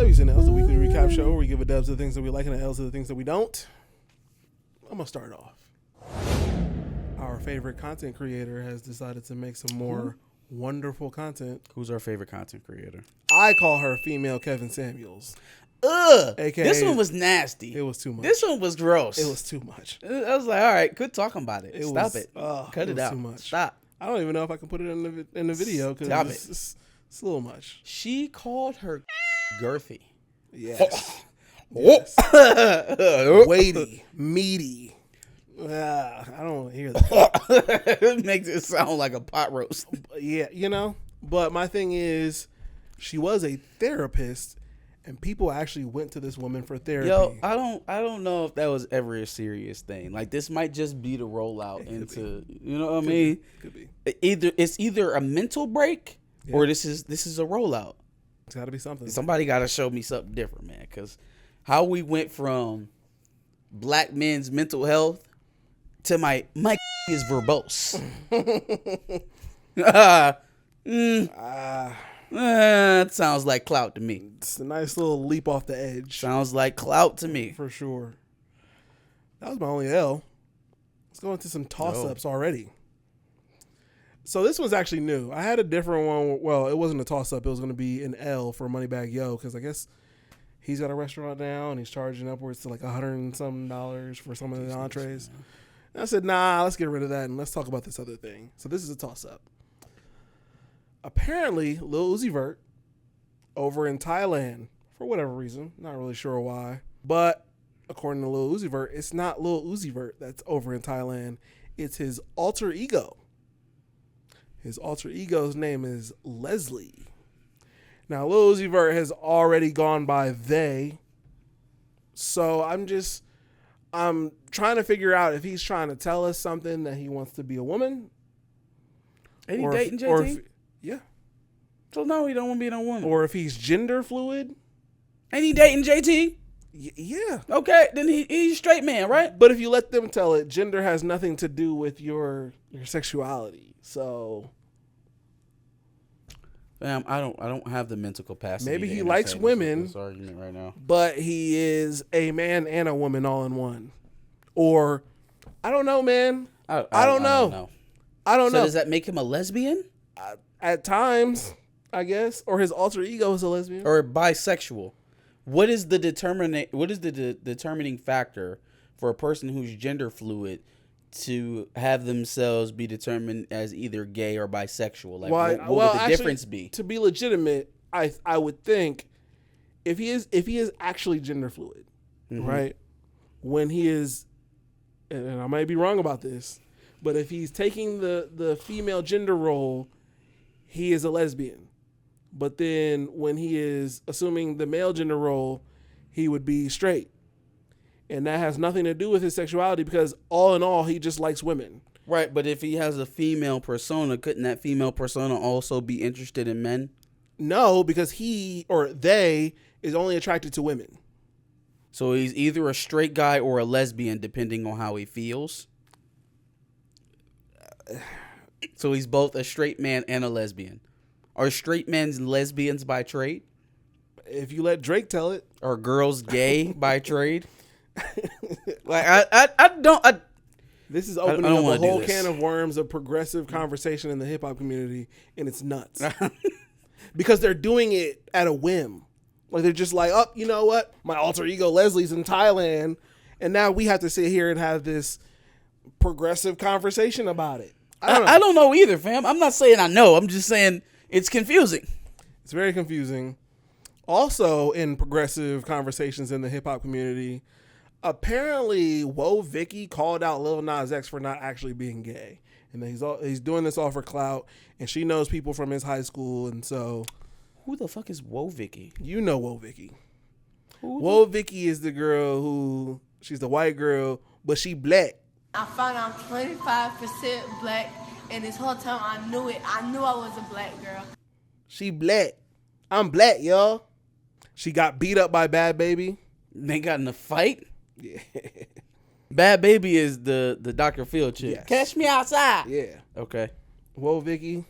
W's and L's, the weekly recap show where we give a dubs to the things that we like and the L's to the things that we don't. I'm going to start off. Our favorite content creator has decided to make some more wonderful content. Who's our favorite content creator? I call her female Kevin Samuels. Ugh. AKA, this one was nasty. It was too much. This one was gross. It was too much. I was like, all right, quit talking about it. Stop it. Cut it out. Too much. Stop. I don't even know if I can put it in the video because it's a little much. She called her girthy. Yes. Yes. Weighty, meaty. I don't want to hear that. It makes it sound like a pot roast. Yeah, But my thing is, she was a therapist, and people actually went to this woman for therapy. Yo, I don't know if that was ever a serious thing. Like, this might just be the rollout into, you know what I mean? Could be. It's either a mental break or this is a rollout. It's got to be something. Somebody got to show me something different, man. Because how we went from black men's mental health to my is verbose. It sounds like Clout to me. It's a nice little leap off the edge. Sounds like Clout to me. For sure. That was my only L. Let's go into some toss-ups already. So this was actually new. I had a different one. Well, it wasn't a toss-up. It was going to be an L for Moneybagg Yo because I guess he's got a restaurant now and he's charging upwards to like $100 and something for some of the entrees. And I said, nah, let's get rid of that and let's talk about this other thing. So this is a toss-up. Apparently, Lil Uzi Vert over in Thailand, for whatever reason, not really sure why, but according to Lil Uzi Vert, it's not Lil Uzi Vert that's over in Thailand. It's his alter ego. His alter ego's name is Leslie. Now, Lil Uzi Vert has already gone by they, so I'm trying to figure out if he's trying to tell us something that he wants to be a woman. Ain't he dating JT? Yeah. So no, he don't want to be no woman. Or if he's gender fluid. Ain't he dating JT? Yeah. Okay, then he's a straight man, right? But if you let them tell it, gender has nothing to do with your sexuality. So, I don't have the mental capacity. Maybe he likes women. This argument right now. But he is a man and a woman all in one. Or I don't know, man. I don't know. So does that make him a lesbian? At times, I guess. Or his alter ego is a lesbian. Or bisexual. What is the determining factor for a person who's gender fluid to have themselves be determined as either gay or bisexual? Like, what would the difference be? To be legitimate, I would think if he is actually gender fluid, right? When he is, and I might be wrong about this, but if he's taking the female gender role, he is a lesbian. But then when he is assuming the male gender role, he would be straight. And that has nothing to do with his sexuality because all in all, he just likes women. Right, but if he has a female persona, couldn't that female persona also be interested in men? No, because he or they is only attracted to women. So he's either a straight guy or a lesbian, depending on how he feels. So he's both a straight man and a lesbian. Are straight men lesbians by trade? If you let Drake tell it. Are girls gay by trade? Like I don't. This is opening up a whole can of worms of progressive conversation in the hip hop community, and it's nuts. Because they're doing it at a whim. Like they're just like, oh, you know what? My alter ego Leslie's in Thailand, and now we have to sit here and have this progressive conversation about it. I don't know either, fam. I'm not saying I know. I'm just saying it's confusing. It's very confusing. Also, in progressive conversations in the hip hop community, apparently, Woah Vicky called out Lil Nas X for not actually being gay, and he's doing this all for clout. And she knows people from his high school, and so who the fuck is Woah Vicky? You know Woah Vicky. Woah Vicky is the girl who she's the white girl, but she black. I found out I'm 25% black, and this whole time I knew it. I knew I was a black girl. She black. I'm black, y'all. She got beat up by Bad Baby. They got in a fight? Yeah. Bad Baby is the Dr. Phil chick. Yes. Catch me outside. Yeah. Okay. Woah Vicky.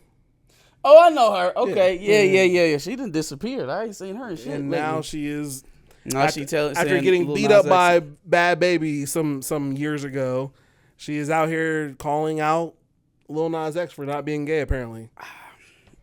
Oh, I know her. Okay, yeah. She done disappeared. I ain't seen her in shit. And lately. now she is. Now she After getting beat up by Bad Baby some years ago, she is out here calling out Lil Nas X for not being gay. Apparently,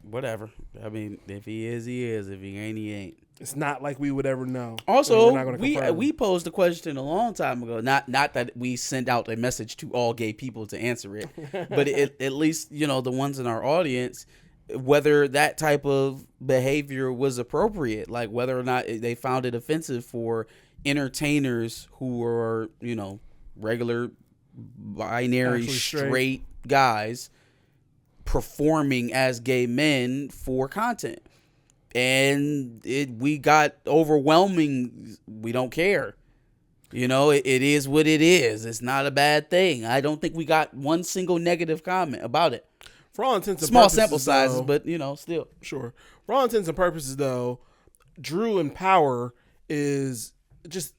whatever. I mean, if he is, he is. If he ain't, he ain't. it's not like we would ever know. Also, We're not gonna confirm. we posed a question a long time ago. Not that we sent out a message to all gay people to answer it, but at least the ones in our audience, whether that type of behavior was appropriate, like whether or not they found it offensive for entertainers who are regular binary Actually straight guys performing as gay men for content. And we got overwhelming. We don't care. It is what it is. It's not a bad thing. I don't think we got one single negative comment about it. For all intents and Small purposes, sample sizes, though, but still. Sure. For all intents and purposes, though, Drew in Power is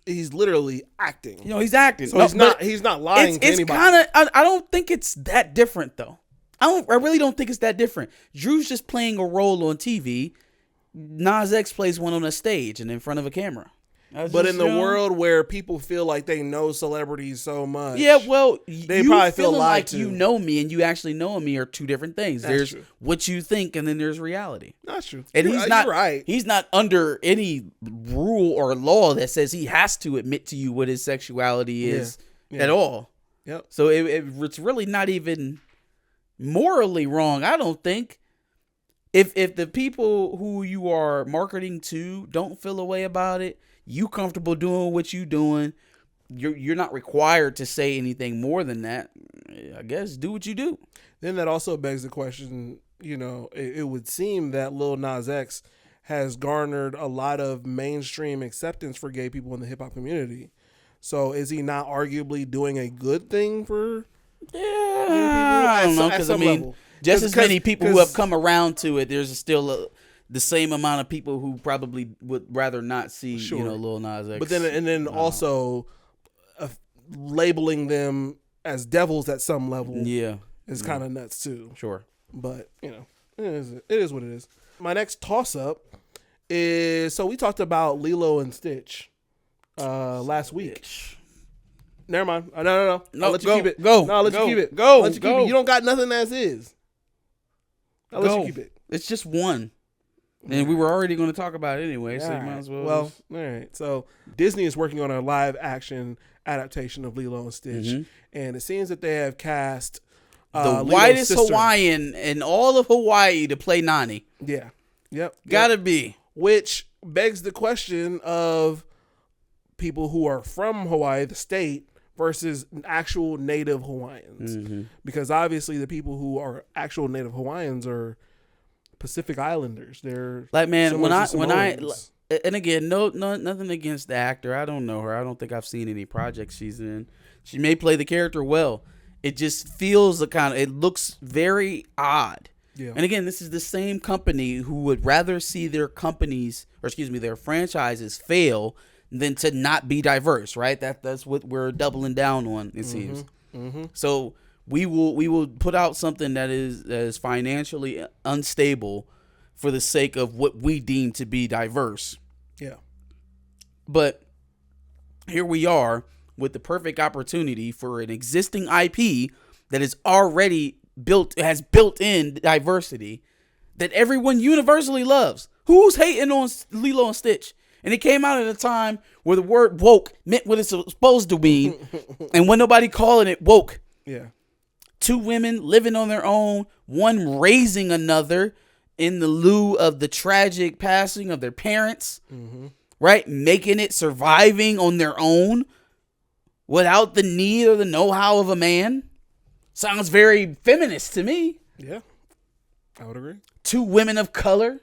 he's literally acting. He's acting. So he's not lying to it's anybody. kind of. I don't think it's that different though. I really don't think it's that different. Drew's just playing a role on TV. Nas X plays one on a stage and in front of a camera. But in the world where people feel like they know celebrities so much, yeah, well, they you probably feel feeling lied like to. you know me and you actually know me are two different things. That's there's true. what you think, and then there's reality. That's true. And You're right. He's not under any rule or law that says he has to admit to you what his sexuality is at all. Yep. So it's really not even morally wrong, I don't think. If the people who you are marketing to don't feel a way about it, you comfortable doing what you doing, you're not required to say anything more than that. I guess do what you do. Then that also begs the question, it would seem that Lil Nas X has garnered a lot of mainstream acceptance for gay people in the hip hop community. So is he not arguably doing a good thing for I don't know, because level? Just as many people who have come around to it, there's still the same amount of people who probably would rather not see, Lil Nas X. But then also labeling them as devils at some level, is kind of nuts too. Sure, but it is what it is. My next toss up is we talked about Lilo and Stitch last week. Never mind. No. I'll let you keep it. Go. No, I'll let you keep it. Go. I'll let you keep it. You don't got nothing as is. I'll let you keep it. It's just one. And we were already going to talk about it anyway, so you might as well. Well, all right. So Disney is working on a live action adaptation of Lilo and Stitch. And it seems that they have cast the whitest Hawaiian in all of Hawaii to play Nani. Yeah. Yep. Gotta be. Which begs the question of people who are from Hawaii, the state, versus actual native Hawaiians. Because obviously the people who are actual native Hawaiians are Pacific Islanders. They're like, man, when I and again, no nothing against the actor. I don't know her. I don't think I've seen any projects she's in. She may play the character well. It just feels it looks very odd. Yeah. And again, this is the same company who would rather see their their franchises fail than to not be diverse, right? That's what we're doubling down on, it seems. So we will put out something that is financially unstable for the sake of what we deem to be diverse. Yeah. But here we are with the perfect opportunity for an existing IP that is already has built-in diversity that everyone universally loves. Who's hating on Lilo and Stitch? And it came out at a time where the word woke meant what it's supposed to mean, and when nobody calling it woke. Yeah. Two women living on their own, one raising another in the lieu of the tragic passing of their parents, right? Making it, surviving on their own without the need or the know-how of a man. Sounds very feminist to me. Yeah, I would agree. Two women of color.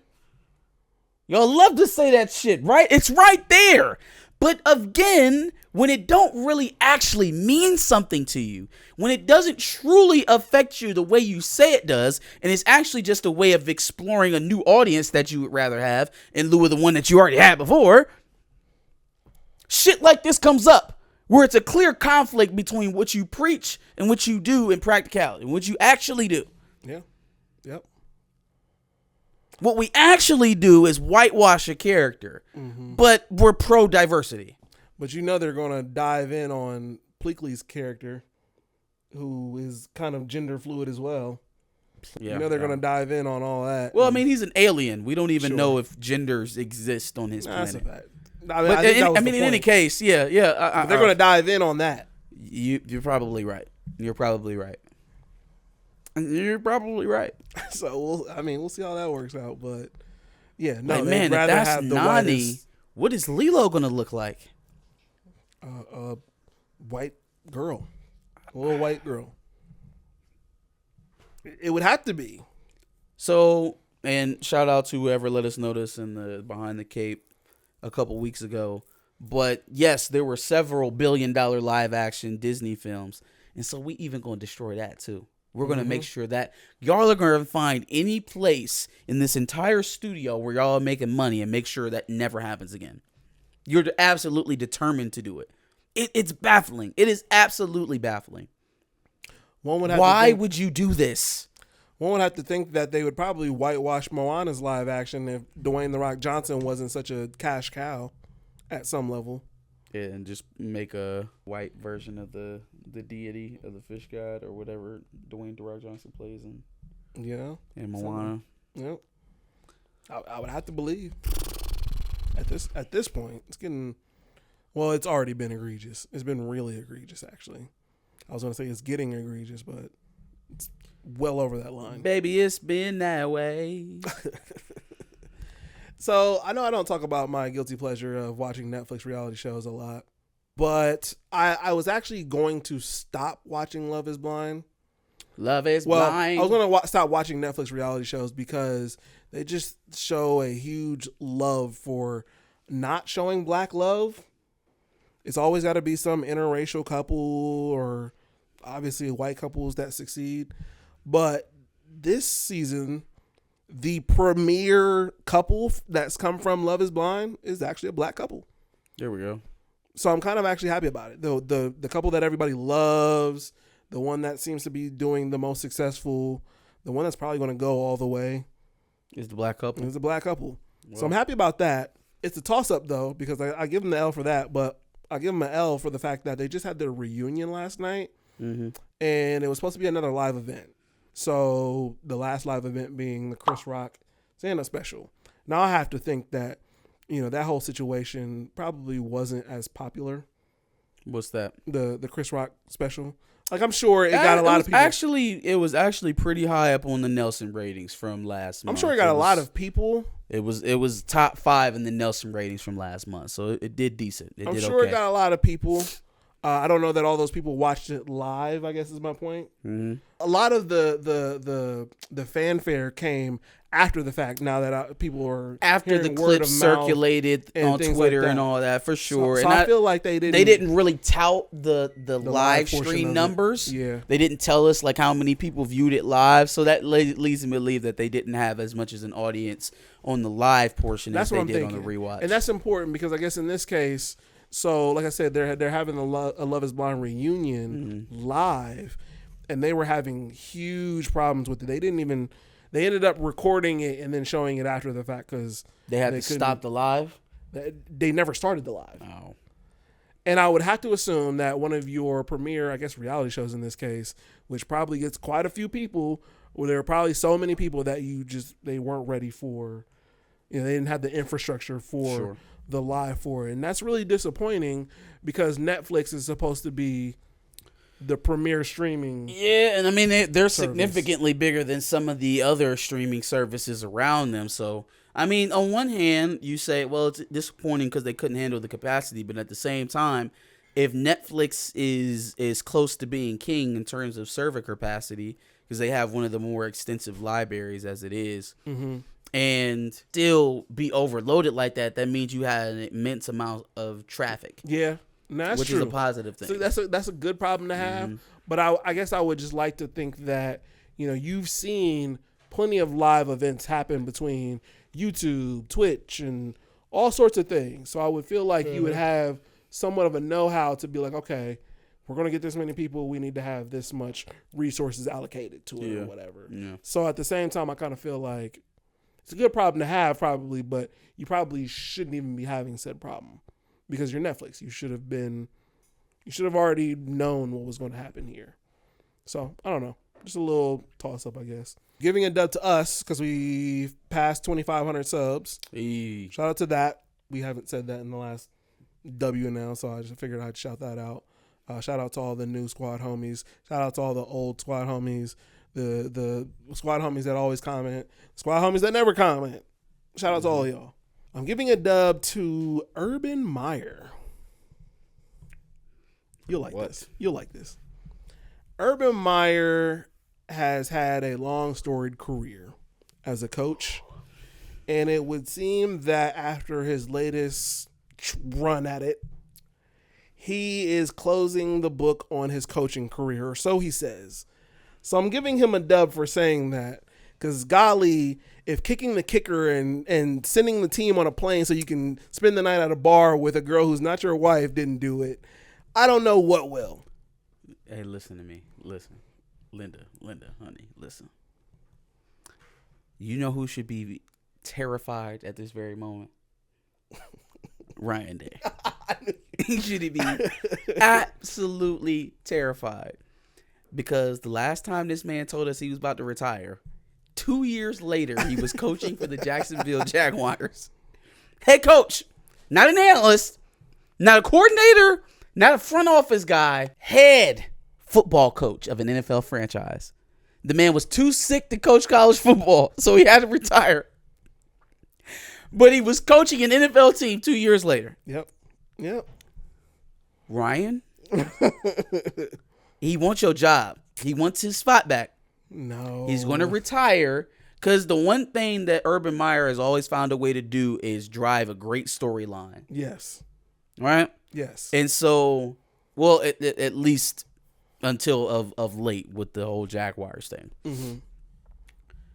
Y'all love to say that shit, right? It's right there. But again, when it don't really actually mean something to you, when it doesn't truly affect you the way you say it does, and it's actually just a way of exploring a new audience that you would rather have in lieu of the one that you already had before, shit like this comes up where it's a clear conflict between what you preach and what you do in practicality, what you actually do. Yeah. Yep. What we actually do is whitewash a character, but we're pro diversity. But you know they're gonna dive in on Pleakley's character, who is kind of gender fluid as well. Yeah, you know they're gonna dive in on all that. Well, I mean, he's an alien. We don't even know if genders exist on his that's planet. a fact. I mean, in any case, yeah. They're gonna dive in on that. You're probably right. You're probably right. So we'll see how that works out. But yeah, no, like, they'd man, if rather that's have the Nani, what is Lilo gonna look like? White girl, a little white girl. It would have to be. So, and shout out to whoever let us know this in the Behind the Cape a couple weeks ago. But yes, there were several billion-dollar live-action Disney films, and so we even gonna destroy that too. We're gonna make sure that y'all are gonna find any place in this entire studio where y'all are making money and make sure that never happens again. You're absolutely determined to do it. It's baffling. It is absolutely baffling. Why would you do this? One would have to think that they would probably whitewash Moana's live action if Dwayne The Rock Johnson wasn't such a cash cow at some level. Yeah, and just make a white version of the deity of the fish god or whatever Dwayne The Rock Johnson plays in. Yeah. And Moana. Yep. I would have to believe. At this point, it's getting... Well, it's already been egregious. It's been really egregious, actually. I was going to say it's getting egregious, but it's well over that line. Baby, it's been that way. So, I know I don't talk about my guilty pleasure of watching Netflix reality shows a lot, but I was actually going to stop watching Love is Blind. Love is blind. I was going to stop watching Netflix reality shows because they just show a huge love for not showing black love. It's always got to be some interracial couple or obviously white couples that succeed. But this season, the premier couple that's come from Love is Blind is actually a black couple. There we go. So I'm kind of actually happy about it. The couple that everybody loves, the one that seems to be doing the most successful, the one that's probably going to go all the way. Is the black couple. It's a black couple. Well. So I'm happy about that. It's a toss-up, though, because I give them the L for that, but I give them an L for the fact that they just had their reunion last night, and it was supposed to be another live event. So the last live event being the Chris Rock Santa special. Now I have to think that, that whole situation probably wasn't as popular. What's that? The Chris Rock special. Like, I'm sure it got a lot of people. It was actually pretty high up on the Nelson ratings from last month. I'm sure it got a lot of people. It was top 5 in the Nelson ratings from last month, so it did decent. I'm sure it got a lot of people. I don't know that all those people watched it live, I guess is my point. Mm-hmm. A lot of the fanfare came after the fact. Now that people are after the clip circulated on Twitter and all that, for sure. So I feel like they didn't really tout the live stream numbers. Yeah, they didn't tell us like how many people viewed it live, so that leads me to believe that they didn't have as much as an audience on the live portion as they did on the rewatch. And that's important because I guess in this case. So, like I said, they're having a Love is Blind reunion live, and they were having huge problems with it. They ended up recording it and then showing it after the fact because they had to stop the live. They never started the live. Oh. And I would have to assume that one of your premier, I guess, reality shows in this case, which probably gets quite a few people, where there are probably so many people that they weren't ready for. They didn't have the infrastructure for the live for it. And that's really disappointing because Netflix is supposed to be the premier streaming. Yeah, and I mean, they're significantly bigger than some of the other streaming services around them. So, I mean, on one hand, you say, well, it's disappointing because they couldn't handle the capacity. But at the same time, if Netflix is close to being king in terms of server capacity, because they have one of the more extensive libraries as it is, and still be overloaded like that, that means you had an immense amount of traffic. Yeah, that's which true. is a positive thing. So that's a good problem to have. But I guess I would just like to think that you've seen plenty of live events happen between YouTube, Twitch, and all sorts of things. So I would feel like you would have somewhat of a know-how to be like, okay, we're going to get this many people. We need to have this much resources allocated to it or whatever. Yeah. So at the same time, I kind of feel like It's a good problem to have, probably, but you probably shouldn't even be having said problem because you're Netflix. You should have already known what was going to happen here. So I don't know. Just a little toss up, I guess. Giving a dub to us because we passed 2,500 subs. Hey. Shout out to that. We haven't said that in the last W now, so I just figured I'd shout that out. Shout out to all the new squad homies. Shout out to all the old squad homies. The squad homies that always comment. Squad homies that never comment. Shout out to all of y'all. I'm giving a dub to Urban Meyer. You'll like this. You'll like this. Urban Meyer has had a long storied career as a coach. And it would seem that after his latest run at it, he is closing the book on his coaching career, or so he says. So I'm giving him a dub for saying that, because golly, if kicking the kicker and sending the team on a plane so you can spend the night at a bar with a girl who's not your wife didn't do it, I don't know what will. Hey, listen to me. Listen. Linda, honey, listen. You know who should be terrified at this very moment? Ryan Day. He should be absolutely terrified, because the last time this man told us he was about to retire, 2 years later, he was coaching for the Jacksonville Jaguars. Head coach, not an analyst, not a coordinator, not a front office guy, head football coach of an NFL franchise. The man was too sick to coach college football, so he had to retire. But he was coaching an NFL team 2 years later. Yep. Ryan, he wants your job. He wants his spot back. No. He's going to retire, because the one thing that Urban Meyer has always found a way to do is drive a great storyline. Yes. Right? Yes. And so, well, at least until of late with the whole Jaguars thing. Mm-hmm.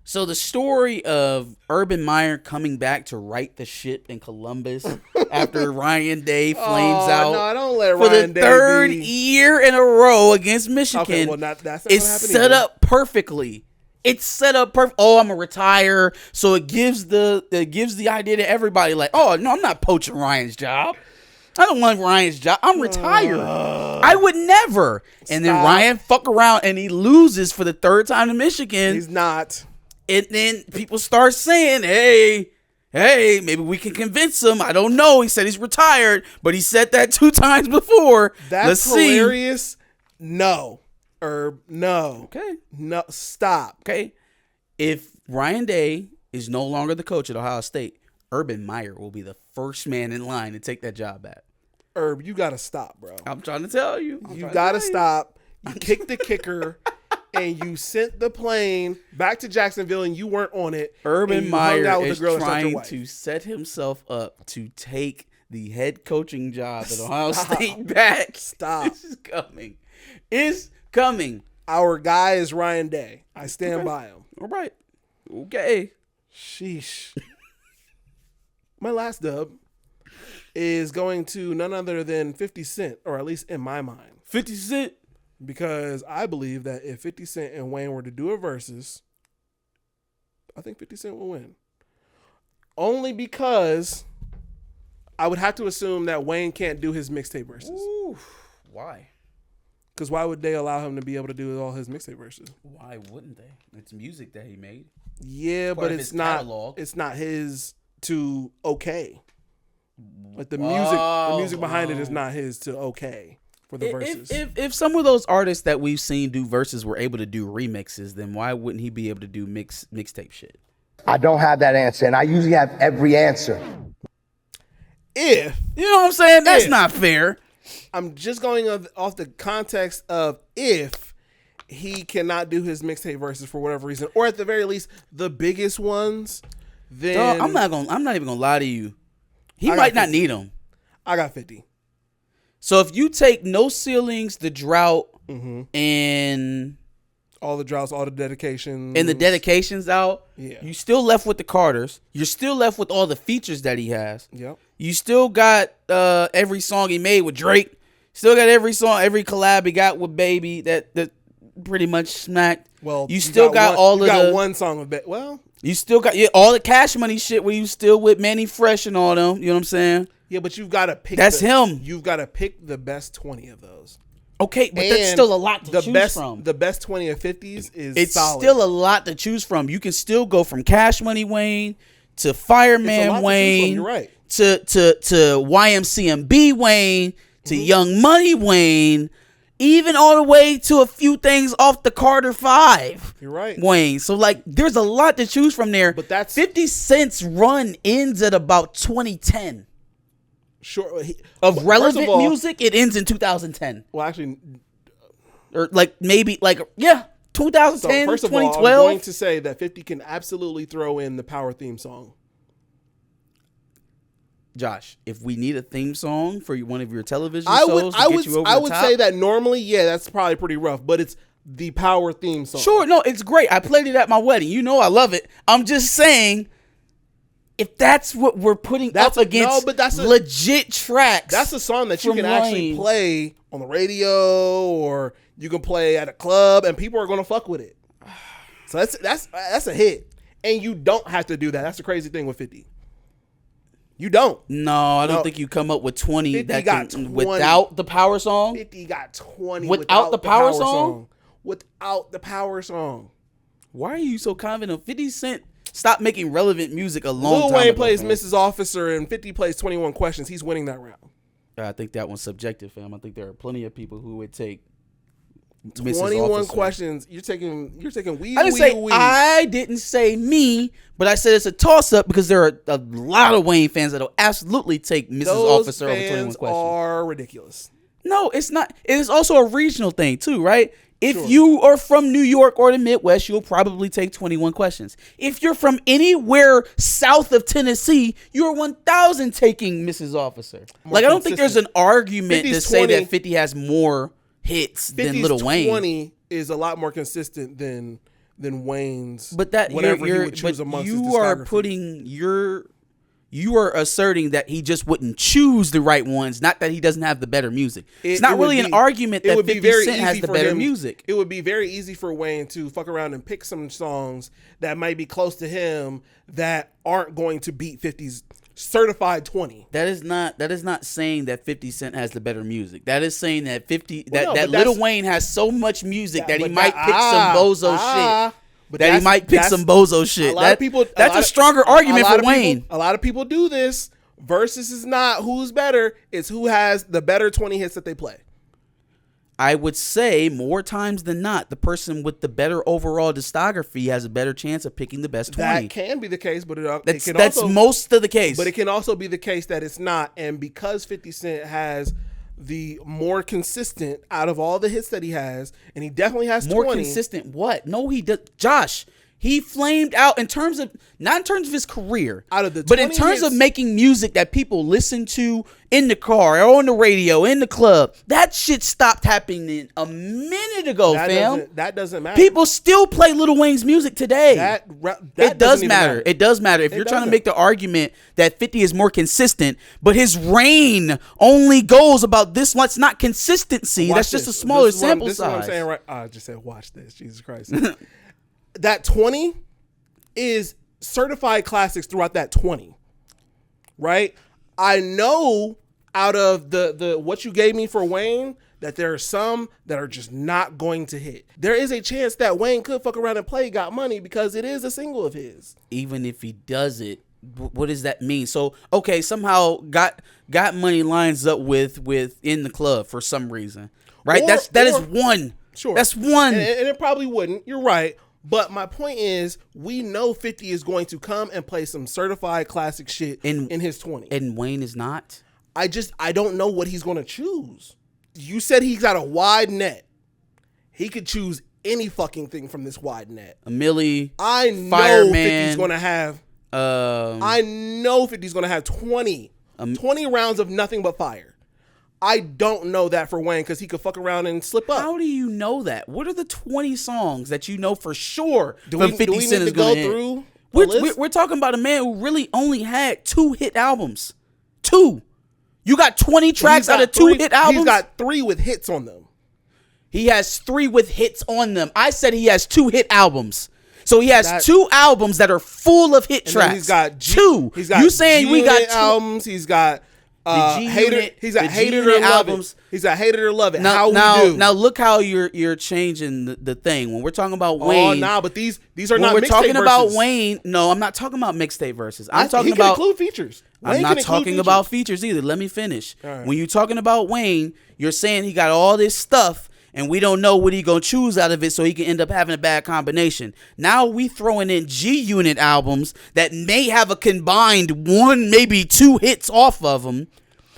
So the story of Urban Meyer coming back to right the ship in Columbus after Ryan Day flames out no, don't let for Ryan the Day third be. year in a row against Michigan, Okay, well, that's not is what happened set either. up perfectly. It's set up perfect. Oh, I'm gonna retire, so it gives the idea to everybody like, oh no, I'm not poaching Ryan's job. I don't want Ryan's job. I'm retired. I would never. And then Ryan fuck around and he loses for the third time to Michigan. He's not. And then people start saying, hey, maybe we can convince him. I don't know. He said he's retired, but he said that 2 times before. That's Let's hilarious. No. No. Okay. No. Stop. Okay. If Ryan Day is no longer the coach at Ohio State, Urban Meyer will be the first man in line to take that job back. Herb, you got to stop, bro. I'm trying to tell you. You got to stop. You kicked the kicker. And you sent the plane back to Jacksonville, and you weren't on it. Urban Meyer is trying to to set himself up to take the head coaching job at Ohio State back. Stop. This is coming. It's coming. Our guy is Ryan Day. I stand by him. All right. Okay. Sheesh. My last dub is going to none other than 50 Cent, or at least in my mind. 50 Cent. Because I believe that if 50 Cent and Wayne were to do a versus, I think 50 Cent will win. Only because I would have to assume that Wayne can't do his mixtape verses. Ooh, why? Because why would they allow him to be able to do all his mixtape verses? Why wouldn't they? It's music that he made. Yeah, but it's not. It's not his to okay. Like the music behind it is not his to okay. For the verses. If some of those artists that we've seen do verses were able to do remixes, then why wouldn't he be able to do mixtape shit? I don't have that answer, and I usually have every answer. If you know what I'm saying, that's not fair. I'm just going off the context of if he cannot do his mixtape verses for whatever reason, or at the very least the biggest ones, then I'm not even gonna lie to you. He might not need them. I got 50. So if you take No Ceilings, The Drought, and all the droughts, all the dedications, and the dedications out, yeah, you still left with the Carters. You're still left with all the features that he has. Yep. You still got every song he made with Drake. Still got every song, every collab he got with Baby. That pretty much smacked. Well, you still got one song of it. Well, you still got all the Cash Money shit where you still with Manny Fresh and all them. You know what I'm saying? Yeah, but you've got to pick. That's him. You've got to pick the best 20 of those. Okay, but that's still a lot to choose from. The best 20 of 50s is it's solid. Still a lot to choose from. You can still go from Cash Money Wayne to Fireman Wayne. You're right. To YMCMB Wayne to Young Money Wayne, even all the way to a few things off the Carter 5. You're right. Wayne. So like there's a lot to choose from there. But that's 50 Cent's run ends at about 2010. Sure. Of relevant music, it ends in 2010. Well, actually, or like maybe like 2010, so first of 2012. all, I'm going to say that 50 can absolutely throw in the Power theme song. Josh, if we need a theme song for one of your television shows I would top, say that normally, that's probably pretty rough, but it's the Power theme song. Sure, no, it's great. I played it at my wedding. You know I love it. I'm just saying, if that's what we're putting up against legit tracks. That's a song that you can actually play on the radio or you can play at a club and people are going to fuck with it. So that's a hit. And you don't have to do that. That's the crazy thing with 50. You don't. No, I don't think you come up with 20 that got can 20. Without the power song. 50 got 20 without the power song. Without the power song. Why are you so confident? 50 Cent stopped making relevant music a long time ago. Lil Wayne plays Mrs. Officer and 50 plays 21 Questions. He's winning that round. I think that one's subjective, fam. I think there are plenty of people who would take 21 Questions. You're taking wee. I didn't say me, but I said it's a toss up because there are a lot of Wayne fans that'll absolutely take Mrs. Officer over 21 Questions. Are ridiculous. No, it's not. It is also a regional thing too, right? If you are from New York or the Midwest, you'll probably take 21 Questions. If you're from anywhere south of Tennessee, you're 1,000 taking Mrs. Officer. I don't think there's an argument to say that 50 has more hits than Lil Wayne. 20 is a lot more consistent than Wayne's. But that whatever he would choose amongst his discography. You are asserting that he just wouldn't choose the right ones, not that he doesn't have the better music. It's not really an argument that 50 Cent has the better music. It would be very easy for Wayne to fuck around and pick some songs that might be close to him that aren't going to beat 50's certified 20. That is not saying that 50 Cent has the better music. That is saying that Lil Wayne has so much music that he might pick some bozo shit. But that he might pick some bozo shit. That's a stronger argument for Wayne. A lot of people do this. Versus is not who's better. It's who has the better 20 hits that they play. I would say more times than not, the person with the better overall discography has a better chance of picking the best 20. That can be the case, but that's most of the case. But it can also be the case that it's not. And because 50 Cent has the more consistent out of all the hits that he has, and he definitely has more 20. Consistent what? No, he does. Josh, he flamed out not in terms of his career, but in terms of making music that people listen to in the car or on the radio, in the club. That shit stopped happening a minute ago, fam. That doesn't matter. People still play Lil Wayne's music today. It does matter. It does matter. If you're trying to make the argument that 50 is more consistent, but his reign only goes about this much, not consistency. That's just a smaller sample size. This is what I'm saying, right? I just said, watch this. Jesus Christ. That 20 is certified classics throughout that 20, right? I know out of the what you gave me for Wayne that there are some that are just not going to hit. There is a chance that Wayne could fuck around and play Got Money because it is a single of his. Even if he does it, what does that mean? So, okay, somehow Got Money lines up with In the Club for some reason, right? That is one. Sure. That's one. And it probably wouldn't. You're right. But my point is, we know 50 is going to come and play some certified classic shit in his 20. And Wayne is not? I don't know what he's going to choose. You said he's got a wide net. He could choose any fucking thing from this wide net. A Millie, I know Fireman, 50's going to have... I know 50's going to have 20 rounds of nothing but fire. I don't know that for Wayne because he could fuck around and slip up. How do you know that? What are the 20 songs that you know for sure? Do we need to go through? We're talking about a man who really only had 2 hit albums. 2. You got 20 tracks out of 2 hit albums? He's got 3 with hits on them. He has 3 with hits on them. I said he has 2 hit albums. So he has 2 albums that are full of hit tracks. He's got 2. He's got you saying we got 2 albums? He's got Hater. He's got Hated or Love albums. It. He's got Hated or Love It. Now look how you're changing the thing. When we're talking about Wayne. But these are not mixtape verses. When we're talking about Wayne, no, I'm not talking about mixtape verses. I'm talking about include features. I'm not talking about features either. Let me finish. Right. When you're talking about Wayne, you're saying he got all this stuff and we don't know what he gonna choose out of it, so he can end up having a bad combination. Now we throwing in G-Unit albums that may have a combined 1, maybe 2 hits off of them,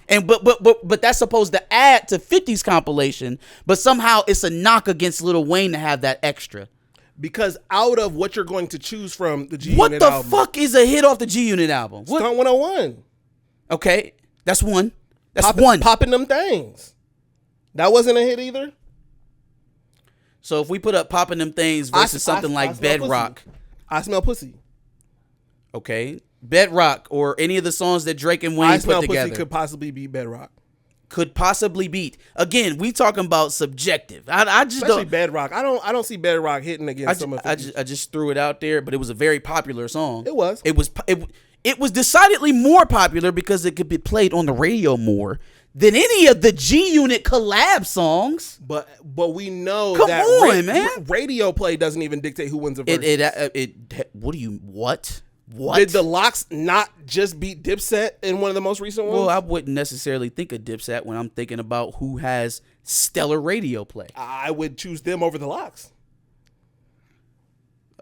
and but that's supposed to add to 50's compilation. But somehow it's a knock against Lil Wayne to have that extra. Because out of what you're going to choose from the G-Unit what the album, fuck is a hit off the G-Unit album? What? Stunt 101. Okay, that's one. That's one. Popping them things. That wasn't a hit either. So if we put up Popping Them Things versus something like Bedrock. I Smell Pussy. Okay. Bedrock or any of the songs that Drake and Wayne I put Smell together. Pussy could possibly be Bedrock. Could possibly beat. Again, we talking about subjective. I just Especially don't. Bedrock. I don't see Bedrock hitting against some of I just threw it out there, but it was a very popular song. It was. It was decidedly more popular because it could be played on the radio more than any of the G-Unit collab songs. But we know Come that on, man. Radio play doesn't even dictate who wins a verse. What? Did the Locks not just beat Dipset in one of the most recent ones? Well, I wouldn't necessarily think of Dipset when I'm thinking about who has stellar radio play. I would choose them over the Locks.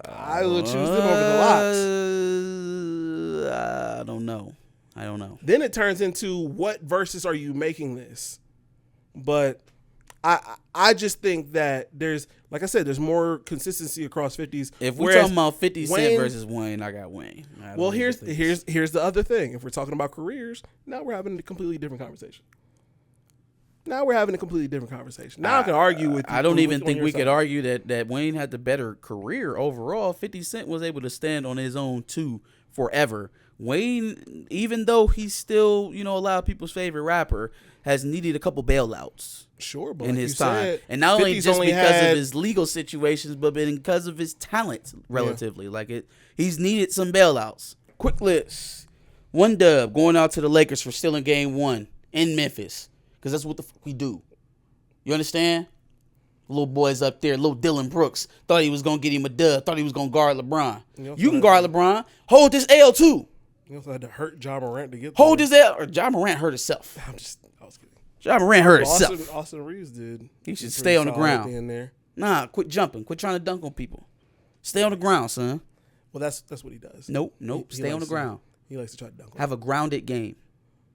I would choose them over the Locks. I don't know. Then it turns into what verses are you making this? But I just think that there's, like I said, there's more consistency across 50s. If we're talking about 50 Cent versus Wayne, I got Wayne. Well, here's the other thing. If we're talking about careers, now we're having a completely different conversation. Now I can argue with you. I don't even think we could argue that Wayne had the better career overall. 50 Cent was able to stand on his own too forever. Wayne, even though he's still, a lot of people's favorite rapper, has needed a couple bailouts. Sure, but in like his time. Said, and not only just because of his legal situations, but because of his talent relatively. Yeah. He's needed some bailouts. Quick list. 1 dub going out to the Lakers for stealing game 1 in Memphis. Because that's what the fuck we do. You understand? Little boys up there, little Dylan Brooks, thought he was going to get him a dub, thought he was going to guard LeBron. You can guard LeBron. Hold this L too. You also had to hurt Ja Morant to get Hold this L. Or Ja Morant hurt himself. I was kidding. Ja Morant hurt himself. Austin Reeves did. He should stay on the ground. There. Nah, quit jumping. Quit trying to dunk on people. Stay on the ground, son. Well, that's what he does. Nope. Stay on the ground. He likes to try to dunk. Have a grounded game.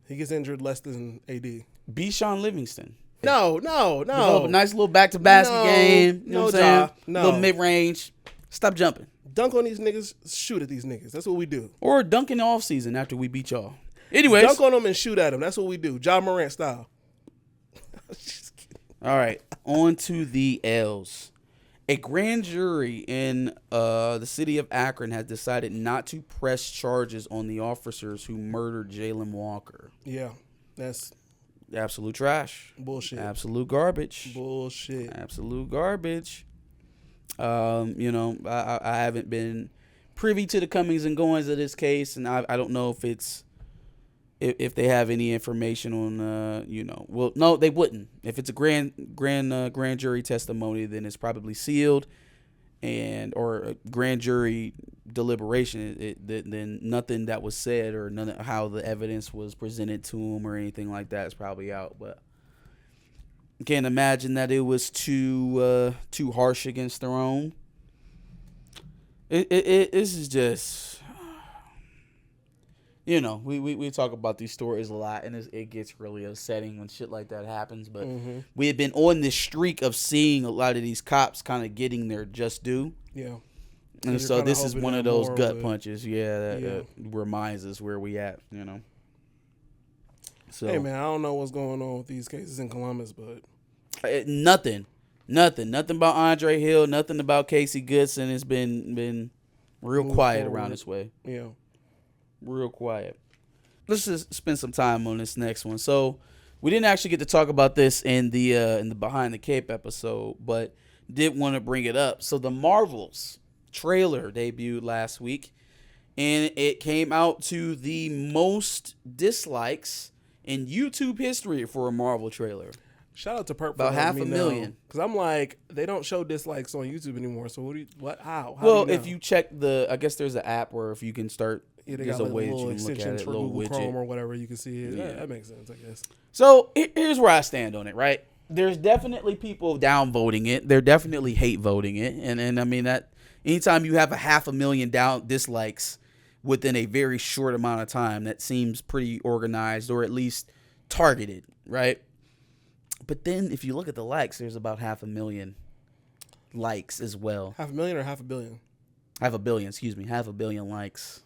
He gets injured less than AD. Be Sean Livingston. No. Develop a nice little back-to-basket game. You know what I'm saying? No. Little mid-range. Stop jumping. Dunk on these niggas. Shoot at these niggas. That's what we do. Or dunk in the offseason after we beat y'all. Anyways. Dunk on them and shoot at them. That's what we do. Ja Morant style. Just kidding. All right. On to the L's. A grand jury in the city of Akron has decided not to press charges on the officers who murdered Jayland Walker. Yeah. That's absolute trash. Bullshit. Absolute garbage. Bullshit. Absolute garbage. I haven't been privy to the comings and goings of this case, and I don't know if they have any information on well, no, they wouldn't. If it's a grand jury testimony, then it's probably sealed, or a grand jury deliberation. Then nothing that was said or none of how the evidence was presented to them or anything like that is probably out. But I can't imagine that it was too harsh against their own. This is just, we talk about these stories a lot, and it gets really upsetting when shit like that happens. But we have been on this streak of seeing a lot of these cops kind of getting their just due. Yeah. And so this is one of those gut punches, that reminds us where we at, So, hey, man, I don't know what's going on with these cases in Columbus, but nothing about Andre Hill, nothing about Casey Goodson. It's been real quiet around this way. Yeah. Real quiet. Let's just spend some time on this next one. So We didn't actually get to talk about this in the Behind the Cape episode, but did want to bring it up. So the Marvels trailer debuted last week, and it came out to the most dislikes in YouTube history for a Marvel trailer. Shout out to Perp About for letting me know. 500,000. Because I'm like, they don't show dislikes on YouTube anymore. So how? Well, do you know? if you check I guess there's an app where if you can start, they there's got a like way that little you can look at extensions it, for little Google Chrome widget. or whatever, you can see it. Yeah. Yeah, that makes sense, I guess. So here's where I stand on it, right? There's definitely people downvoting it. They're definitely hate voting it. And I mean that anytime you have 500,000 down dislikes within a very short amount of time, that seems pretty organized or at least targeted, right? But then if you look at the likes, there's about 500,000 likes as well. 500,000 or 500 million? 500 million likes.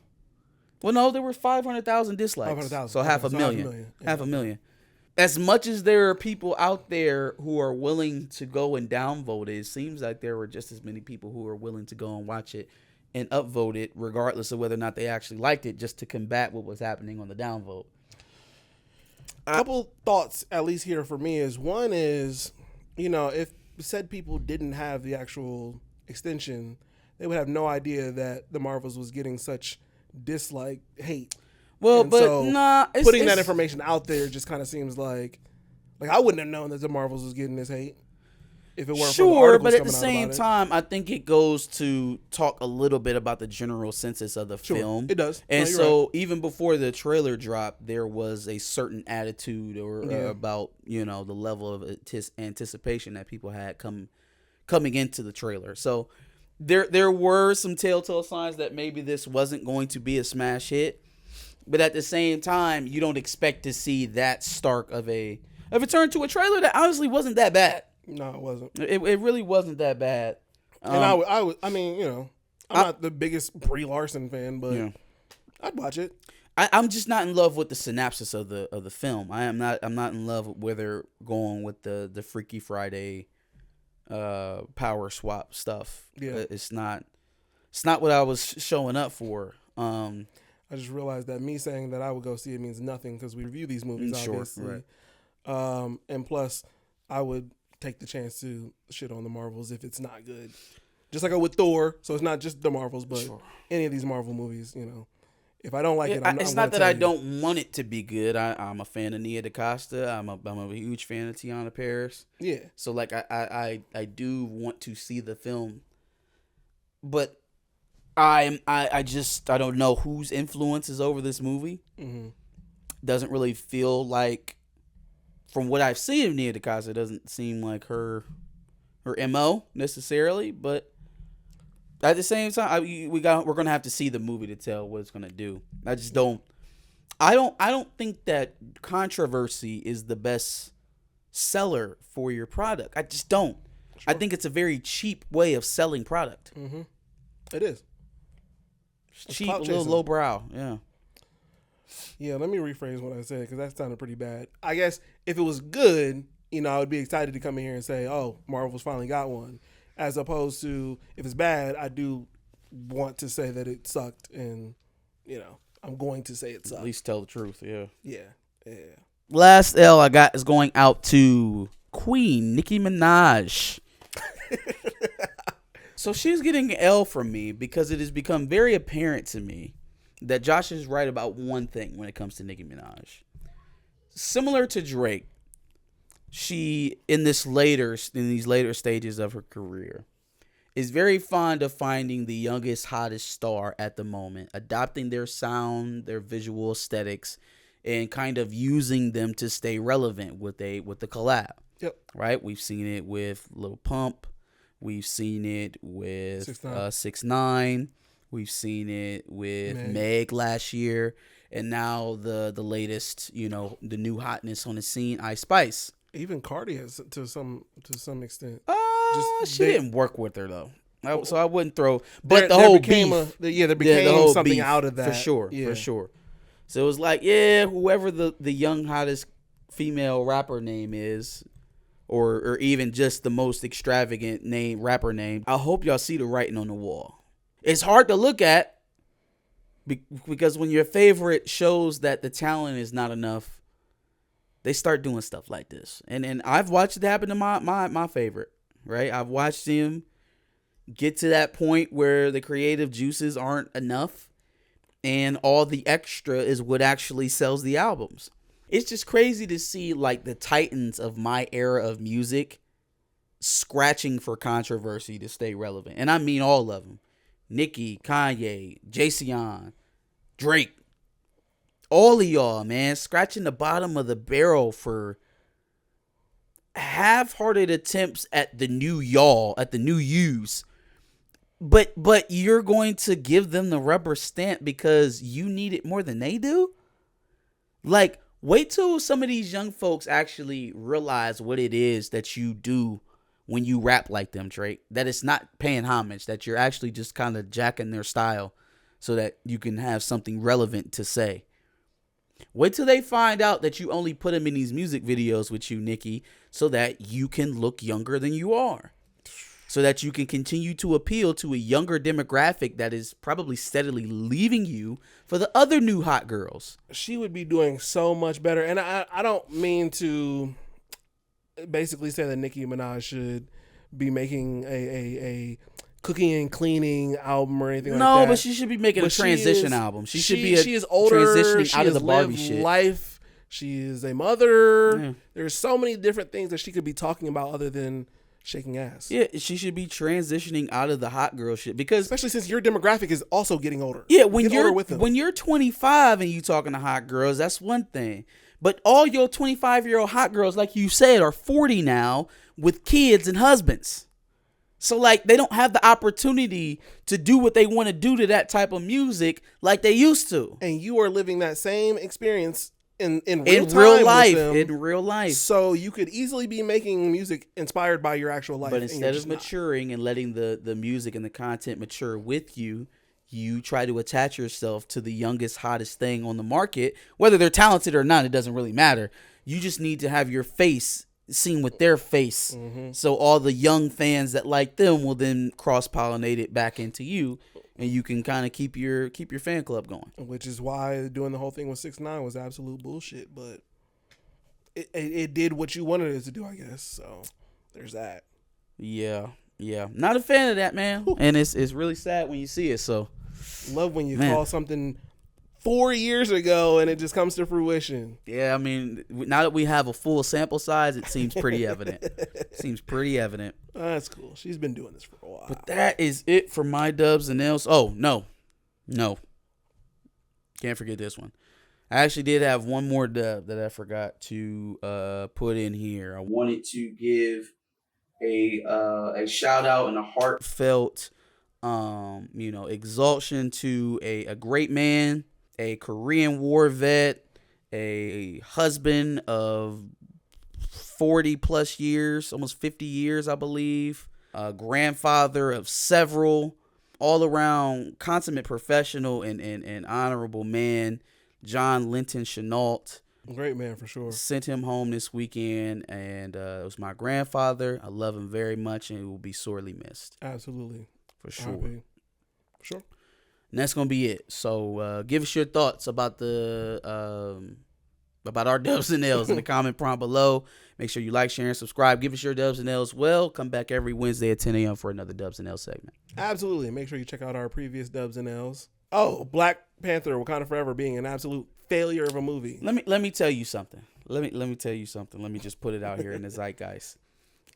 Well, no, there were 500,000 dislikes. 500,000. So Okay, half a so million. 500,000. Yeah. 500,000. As much as there are people out there who are willing to go and downvote it, it seems like there were just as many people who are willing to go and watch it and upvote it, regardless of whether or not they actually liked it, just to combat what was happening on the downvote. A couple thoughts, at least here for me, is one is, if said people didn't have the actual extension, they would have no idea that the Marvels was getting such hate. Well, And but so nah, putting that information out there just kind of seems like I wouldn't have known that the Marvels was getting this hate if it weren't for the sure, articles but at the coming out same about it. time, I think it goes to talk a little bit about the general census of the Sure, film. it does. And No, you're so right. even before the trailer dropped, there was a certain attitude or about, the level of anticipation that people had coming into the trailer. So there were some telltale signs that maybe this wasn't going to be a smash hit. But at the same time, you don't expect to see that stark of a turn to a trailer that honestly wasn't that bad. No, it wasn't. It really wasn't that bad. And I'm not the biggest Brie Larson fan, but I'd watch it. I'm just not in love with the synopsis of the film. I'm not in love with where they're going with the Freaky Friday power swap stuff. Yeah. It's not what I was showing up for. I just realized that me saying that I would go see it means nothing because we review these movies, Sure, obviously. right. And plus, I would take the chance to shit on the Marvels if it's not good. Just like I would Thor, so it's not just the Marvels, but any of these Marvel movies, If I don't like it, it's not that I don't want it to be good. I'm a fan of Nia DaCosta. I'm a huge fan of Tiana Paris. Yeah. So like I do want to see the film, but I don't know whose influence is over this movie. Mm-hmm. Doesn't really feel like, from what I've seen of Nia DaCosta, it doesn't seem like her MO necessarily. But at the same time, we're gonna have to see the movie to tell what it's gonna do. I don't think that controversy is the best seller for your product. I just don't. Sure. I think it's a very cheap way of selling product. Mm-hmm. It is. It's cheap, a little lowbrow. Yeah. Yeah, let me rephrase what I said because that sounded pretty bad. I guess if it was good, I would be excited to come in here and say, oh, Marvel's finally got one. As opposed to if it's bad, I do want to say that it sucked and, I'm going to say it sucked. At least tell the truth, yeah. Yeah. Last L I got is going out to Queen Nicki Minaj. So she's getting an L from me because it has become very apparent to me that Josh is right about one thing when it comes to Nicki Minaj. Similar to Drake, she in these later stages of her career is very fond of finding the youngest, hottest star at the moment, adopting their sound, their visual aesthetics, and kind of using them to stay relevant with the collab. Yep. Right? We've seen it with Lil Pump. We've seen it with 6ix9ine. We've seen it with Meg last year, and now the latest, the new hotness on the scene, Ice Spice. Even Cardi has to some extent. She didn't work with her though, so I wouldn't throw. But there became something beef, out of that for sure. So it was like, whoever the young hottest female rapper name is, or even just the most extravagant rapper name, I hope y'all see the writing on the wall. It's hard to look at because when your favorite shows that the talent is not enough, they start doing stuff like this. And I've watched it happen to my favorite, right? I've watched him get to that point where the creative juices aren't enough and all the extra is what actually sells the albums. It's just crazy to see like the titans of my era of music scratching for controversy to stay relevant. And I mean all of them. Nicki, Kanye, Jayland, Drake. All of y'all, man, scratching the bottom of the barrel for half-hearted attempts at the new y'all, at the new yous. But you're going to give them the rubber stamp because you need it more than they do? Like, wait till some of these young folks actually realize what it is that you do when you rap like them, Drake. That it's not paying homage, that you're actually just kind of jacking their style so that you can have something relevant to say. Wait till they find out that you only put them in these music videos with you, Nicki, so that you can look younger than you are. So that you can continue to appeal to a younger demographic that is probably steadily leaving you for the other new hot girls. She would be doing so much better. And I don't mean to basically say that Nicki Minaj should be making a cooking and cleaning album or anything like that. No, but she should be making a transition album. She should be she is older, transitioning out of the Barbie shit. Life. She is a mother. Yeah. There's so many different things that she could be talking about other than shaking ass. Yeah, she should be transitioning out of the hot girl shit because especially since your demographic is also getting older. Yeah, Get older with them. when you're 25 and you talking to hot girls, that's one thing. But all your 25-year-old hot girls, like you said, are 40 now with kids and husbands. So like they don't have the opportunity to do what they want to do to that type of music like they used to. And you are living that same experience in real life. In real life. So you could easily be making music inspired by your actual life. But instead of maturing and letting the music and the content mature with you, you try to attach yourself to the youngest, hottest thing on the market. Whether they're talented or not, it doesn't really matter. You just need to have your face seen with their face. Mm-hmm. So all the young fans that like them will then cross-pollinate it back into you. And you can kind of keep your fan club going. Which is why doing the whole thing with 6ix9ine was absolute bullshit. But it did what you wanted it to do, I guess. So there's that. Yeah. Not a fan of that, man. Whew. And it's really sad when you see it. So love when you call something 4 years ago and it just comes to fruition. Yeah, I mean, now that we have a full sample size, it seems pretty evident. That's cool. She's been doing this for a while. But that is it for my dubs and L's. Oh, no. Can't forget this one. I actually did have one more dub that I forgot to put in here. I wanted to give a shout out and a heartfelt exaltation to a great man, a Korean War vet, a husband of 40 plus years, almost 50 years, I believe, a grandfather of several, all around consummate professional and honorable man, John Linton Chenault. Great man for sure. Sent him home this weekend, and it was my grandfather. I love him very much, and he will be sorely missed. Absolutely. For sure. For sure. And that's gonna be it. So give us your thoughts about about our dubs and L's in the comment prompt below. Make sure you like, share, and subscribe. Give us your dubs and L's. Well, come back every Wednesday at 10 a.m. for another dubs and L's segment. Absolutely. Make sure you check out our previous dubs and L's. Oh, Black Panther: Wakanda Forever being an absolute failure of a movie. Let me tell you something. Let me tell you something. Let me just put it out here in the zeitgeist.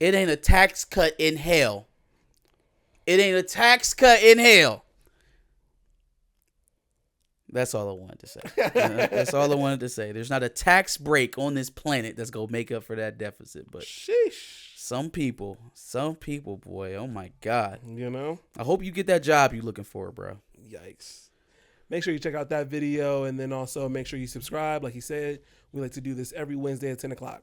It ain't a tax cut in hell. It ain't a tax cut in hell. That's all I wanted to say. That's all I wanted to say. There's not a tax break on this planet that's going to make up for that deficit. But sheesh. Some people, boy, oh my God. You know? I hope you get that job you're looking for, bro. Yikes. Make sure you check out that video, and then also make sure you subscribe. Like he said, we like to do this every Wednesday at 10 o'clock.